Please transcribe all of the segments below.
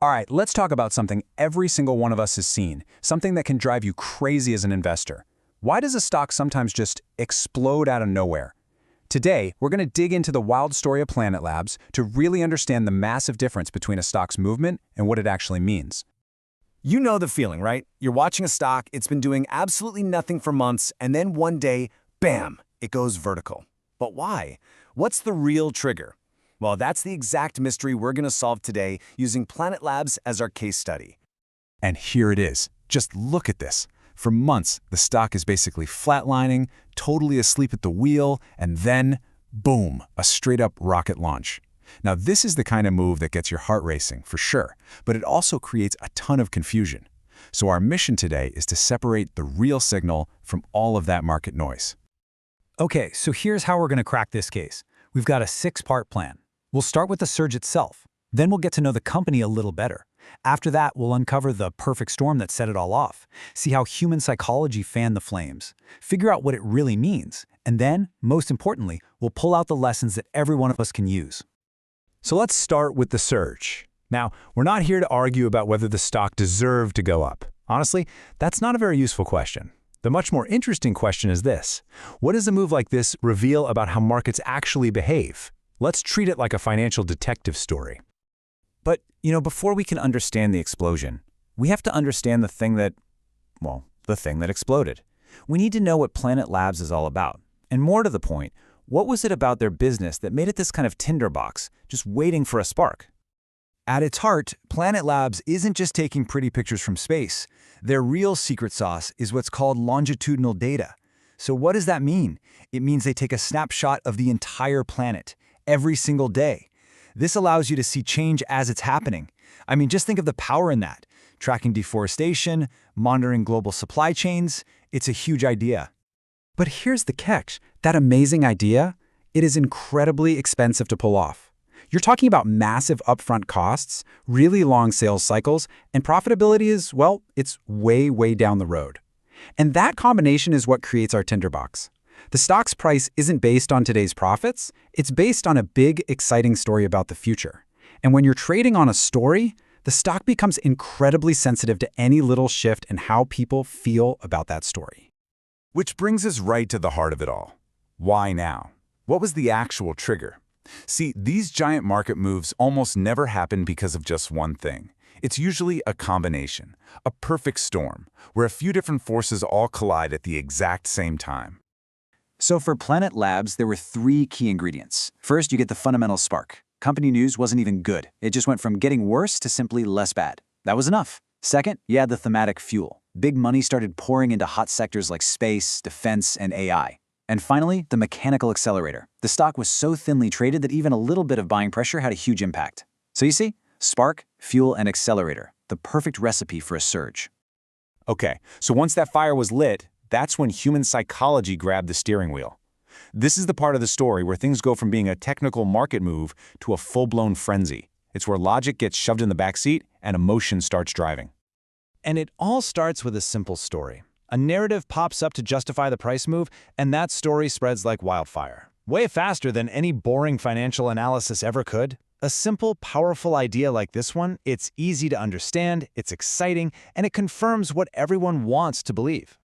All right, let's talk about something every single one of us has seen, something that can drive you crazy as an investor. Why does a stock sometimes just explode out of nowhere? Today, we're going to dig into the wild story of Planet Labs to really understand the massive difference between a stock's movement and what it actually means. You know the feeling, right? You're watching a stock, it's been doing absolutely nothing for months, and then one day, bam, it goes vertical. But why? What's the real trigger? Well, that's the exact mystery we're going to solve today using Planet Labs as our case study. And here it is. Just look at this. For months, the stock is basically flatlining, totally asleep at the wheel, and then, boom, a straight-up rocket launch. Now, this is the kind of move that gets your heart racing, for sure, but it also creates a ton of confusion. So our mission today is to separate the real signal from all of that market noise. Okay, so here's how we're going to crack this case. We've got a 6-part plan. We'll start with the surge itself. Then we'll get to know the company a little better. After that, we'll uncover the perfect storm that set it all off, see how human psychology fanned the flames, figure out what it really means, and then, most importantly, we'll pull out the lessons that every one of us can use. So let's start with the surge. Now, we're not here to argue about whether the stock deserved to go up. Honestly, that's not a very useful question. The much more interesting question is this: what does a move like this reveal about how markets actually behave? Let's treat it like a financial detective story. But, before we can understand the explosion, we have to understand the thing that exploded. We need to know what Planet Labs is all about. And more to the point, what was it about their business that made it this kind of tinderbox, just waiting for a spark? At its heart, Planet Labs isn't just taking pretty pictures from space. Their real secret sauce is what's called longitudinal data. So what does that mean? It means they take a snapshot of the entire planet, every single day. This allows you to see change as it's happening. I mean, just think of the power in that. Tracking deforestation, monitoring global supply chains, it's a huge idea. But here's the catch. That amazing idea, it is incredibly expensive to pull off. You're talking about massive upfront costs, really long sales cycles, and profitability is, it's way, way down the road. And that combination is what creates our tinderbox. The stock's price isn't based on today's profits, it's based on a big, exciting story about the future. And when you're trading on a story, the stock becomes incredibly sensitive to any little shift in how people feel about that story. Which brings us right to the heart of it all. Why now? What was the actual trigger? See, these giant market moves almost never happen because of just one thing. It's usually a combination, a perfect storm, where a few different forces all collide at the exact same time. So for Planet Labs, there were 3 key ingredients. First, you get the fundamental spark. Company news wasn't even good. It just went from getting worse to simply less bad. That was enough. Second, you had the thematic fuel. Big money started pouring into hot sectors like space, defense, and AI. And finally, the mechanical accelerator. The stock was so thinly traded that even a little bit of buying pressure had a huge impact. So you see, spark, fuel, and accelerator, the perfect recipe for a surge. Okay, so once that fire was lit, that's when human psychology grabbed the steering wheel. This is the part of the story where things go from being a technical market move to a full-blown frenzy. It's where logic gets shoved in the backseat and emotion starts driving. And it all starts with a simple story. A narrative pops up to justify the price move, and that story spreads like wildfire. Way faster than any boring financial analysis ever could. A simple, powerful idea like this one, it's easy to understand, it's exciting, and it confirms what everyone wants to believe.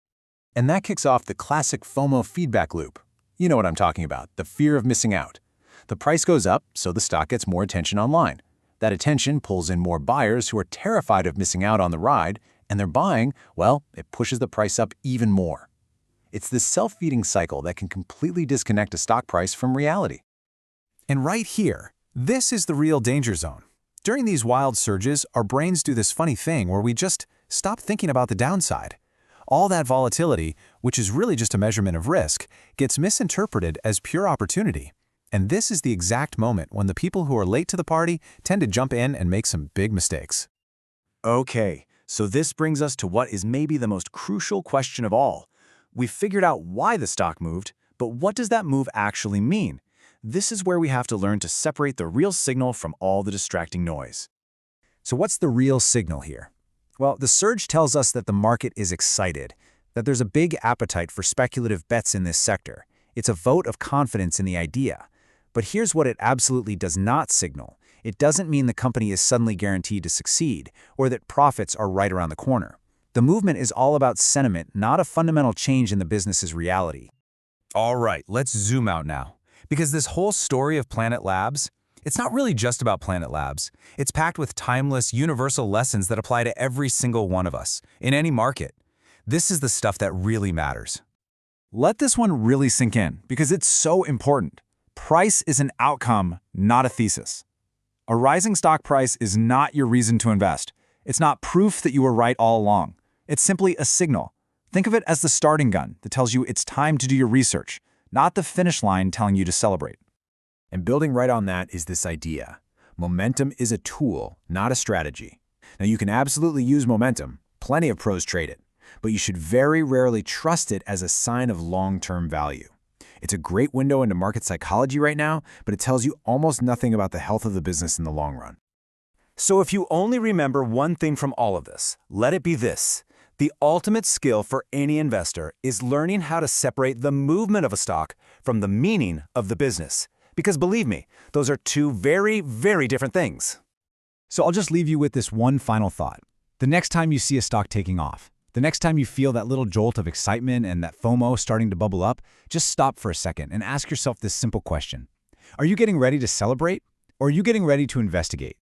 And that kicks off the classic FOMO feedback loop. You know what I'm talking about, the fear of missing out. The price goes up, so the stock gets more attention online. That attention pulls in more buyers who are terrified of missing out on the ride, and their buying, it pushes the price up even more. It's this self-feeding cycle that can completely disconnect a stock price from reality. And right here, this is the real danger zone. During these wild surges, our brains do this funny thing where we just stop thinking about the downside. All that volatility, which is really just a measurement of risk, gets misinterpreted as pure opportunity. And this is the exact moment when the people who are late to the party tend to jump in and make some big mistakes. Okay, so this brings us to what is maybe the most crucial question of all. We've figured out why the stock moved, but what does that move actually mean? This is where we have to learn to separate the real signal from all the distracting noise. So what's the real signal here? Well, the surge tells us that the market is excited, that there's a big appetite for speculative bets in this sector. It's a vote of confidence in the idea. But here's what it absolutely does not signal. It doesn't mean the company is suddenly guaranteed to succeed or that profits are right around the corner. The movement is all about sentiment, not a fundamental change in the business's reality. All right, let's zoom out now. Because this whole story of Planet Labs, it's not really just about Planet Labs. It's packed with timeless, universal lessons that apply to every single one of us, in any market. This is the stuff that really matters. Let this one really sink in, because it's so important. Price is an outcome, not a thesis. A rising stock price is not your reason to invest. It's not proof that you were right all along. It's simply a signal. Think of it as the starting gun that tells you it's time to do your research, not the finish line telling you to celebrate. And building right on that is this idea. Momentum is a tool, not a strategy. Now, you can absolutely use momentum. Plenty of pros trade it. But you should very rarely trust it as a sign of long-term value. It's a great window into market psychology right now, but it tells you almost nothing about the health of the business in the long run. So if you only remember one thing from all of this, let it be this. The ultimate skill for any investor is learning how to separate the movement of a stock from the meaning of the business. Because believe me, those are two very, very different things. So I'll just leave you with this one final thought. The next time you see a stock taking off, the next time you feel that little jolt of excitement and that FOMO starting to bubble up, just stop for a second and ask yourself this simple question. Are you getting ready to celebrate, or are you getting ready to investigate?